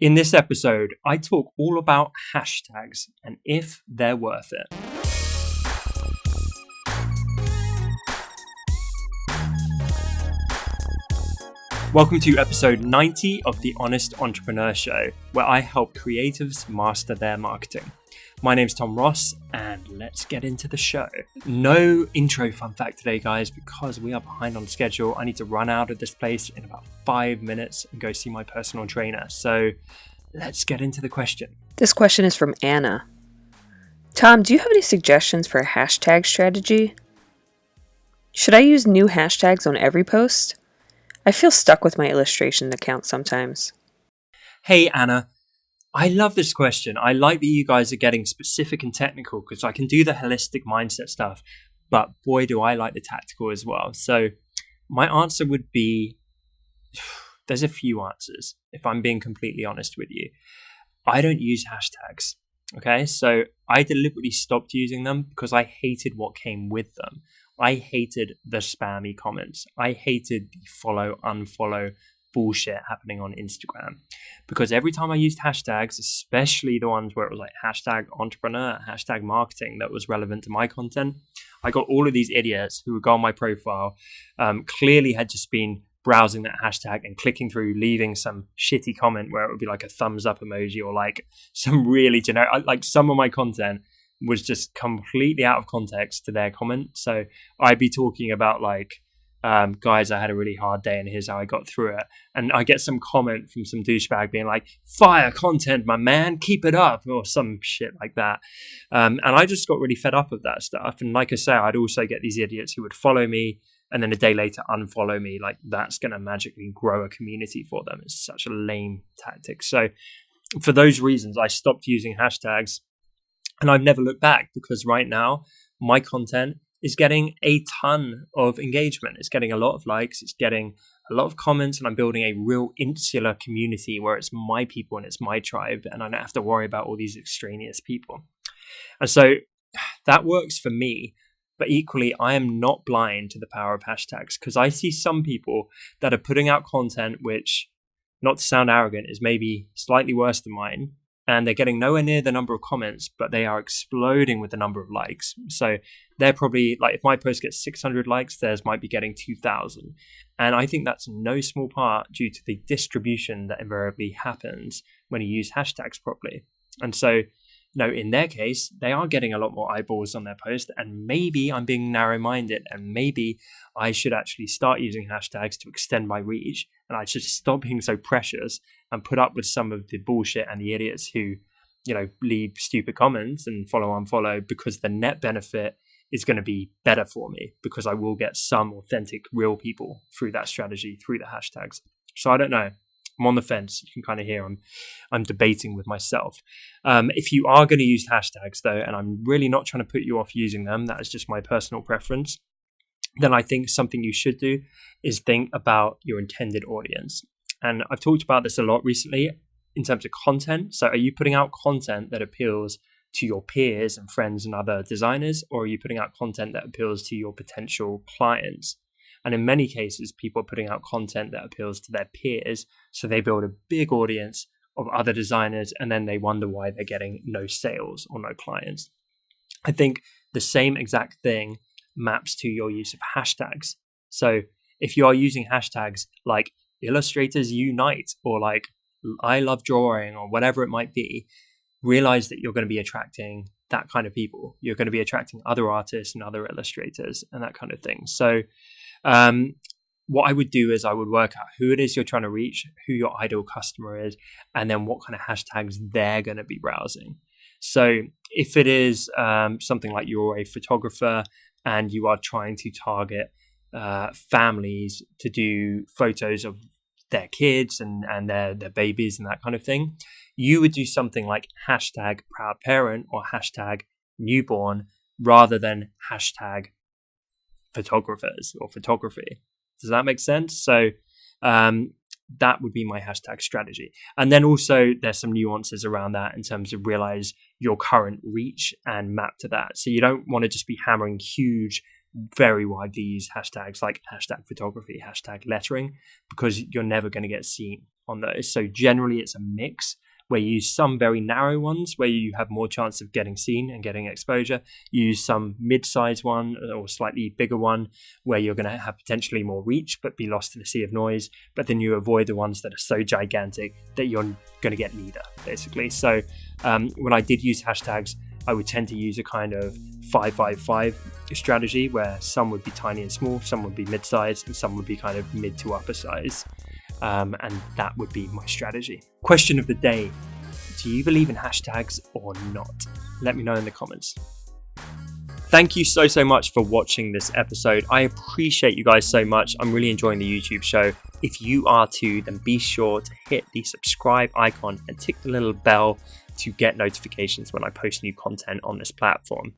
In this episode, I talk all about hashtags and if they're worth it. Welcome to episode 90 of The Honest Entrepreneur Show, where I help creatives master their marketing. My name's Tom Ross, and let's get into the show. No intro fun fact today, guys, because we are behind on schedule. I need to run out of this place in about 5 minutes and go see my personal trainer. So let's get into the question. This question is from Anna. Tom, do you have any suggestions for a hashtag strategy? Should I use new hashtags on every post? I feel stuck with my illustration account sometimes. Hey, Anna. I love this question. I like that you guys are getting specific and technical because I can do the holistic mindset stuff, but boy, do I like the tactical as well. So my answer would be, there's a few answers, if I'm being completely honest with you. I don't use hashtags, okay? So I deliberately stopped using them because I hated what came with them. I hated the spammy comments. I hated the follow, unfollow bullshit happening on Instagram, because every time I used hashtags, especially the ones where it was like hashtag entrepreneur, hashtag marketing that was relevant to my content, I got all of these idiots who would go on my profile, clearly had just been browsing that hashtag and clicking through, leaving some shitty comment where it would be like a thumbs up emoji or like some really generic, like some of my content was just completely out of context to their comment. So I'd be talking about like, guys, I had a really hard day and here's how I got through it. And I get some comment from some douchebag being like, fire content, my man, keep it up, or some shit like that. And I just got really fed up with that stuff. And like I say, I'd also get these idiots who would follow me and then a day later unfollow me. Like that's going to magically grow a community for them. It's such a lame tactic. So for those reasons, I stopped using hashtags and I've never looked back, because right now my content is getting a ton of engagement. It's getting a lot of likes. It's getting a lot of comments, and I'm building a real insular community where it's my people and it's my tribe, and I don't have to worry about all these extraneous people. And so that works for me. But equally, I am not blind to the power of hashtags, because I see some people that are putting out content which, not to sound arrogant, is maybe slightly worse than mine. And they're getting nowhere near the number of comments, but they are exploding with the number of likes. So they're probably, like, if my post gets 600 likes, theirs might be getting 2,000. And I think that's no small part due to the distribution that invariably happens when you use hashtags properly. And so, in their case, they are getting a lot more eyeballs on their post. And maybe I'm being narrow-minded, and maybe I should actually start using hashtags to extend my reach. And I should stop being so precious and put up with some of the bullshit and the idiots who, leave stupid comments and follow, unfollow, because the net benefit is going to be better for me, because I will get some authentic, real people through that strategy, through the hashtags. So I don't know. I'm on the fence. You can kind of hear I'm debating with myself. If you are going to use hashtags, though, and I'm really not trying to put you off using them, that is just my personal preference, then I think something you should do is think about your intended audience. And I've talked about this a lot recently in terms of content. So are you putting out content that appeals to your peers and friends and other designers, or are you putting out content that appeals to your potential clients? And in many cases, people are putting out content that appeals to their peers. So they build a big audience of other designers, and then they wonder why they're getting no sales or no clients. I think the same exact thing maps to your use of hashtags. So if you are using hashtags like Illustrators Unite or like I love drawing or whatever it might be, realize that you're going to be attracting that kind of people. You're going to be attracting other artists and other illustrators and that kind of thing. So what I would do is I would work out who it is you're trying to reach, who your ideal customer is, and then what kind of hashtags they're going to be browsing. So if it is something like you're a photographer and you are trying to target families to do photos of their kids and their babies and that kind of thing, you would do something like hashtag proud parent or hashtag newborn rather than hashtag photographers or photography. Does that make sense? So that would be my hashtag strategy. And then also there's some nuances around that in terms of realize your current reach and map to that. So you don't want to just be hammering huge, very widely used hashtags like hashtag photography, hashtag lettering, because you're never going to get seen. on those. So generally it's a mix where you use some very narrow ones where you have more chance of getting seen and getting exposure. You use some mid-size one or slightly bigger one where you're going to have potentially more reach but be lost in a sea of noise. But then you avoid the ones that are so gigantic that you're going to get neither, basically. So when I did use hashtags, I would tend to use a kind of 5-5-5 strategy where some would be tiny and small, some would be mid-size, and some would be kind of mid to upper size. And that would be my strategy. Question of the day. Do you believe in hashtags or not? Let me know in the comments. Thank you so much for watching this episode. I appreciate you guys so much. I'm really enjoying the YouTube show. If you are too, then be sure to hit the subscribe icon and tick the little bell to get notifications when I post new content on this platform.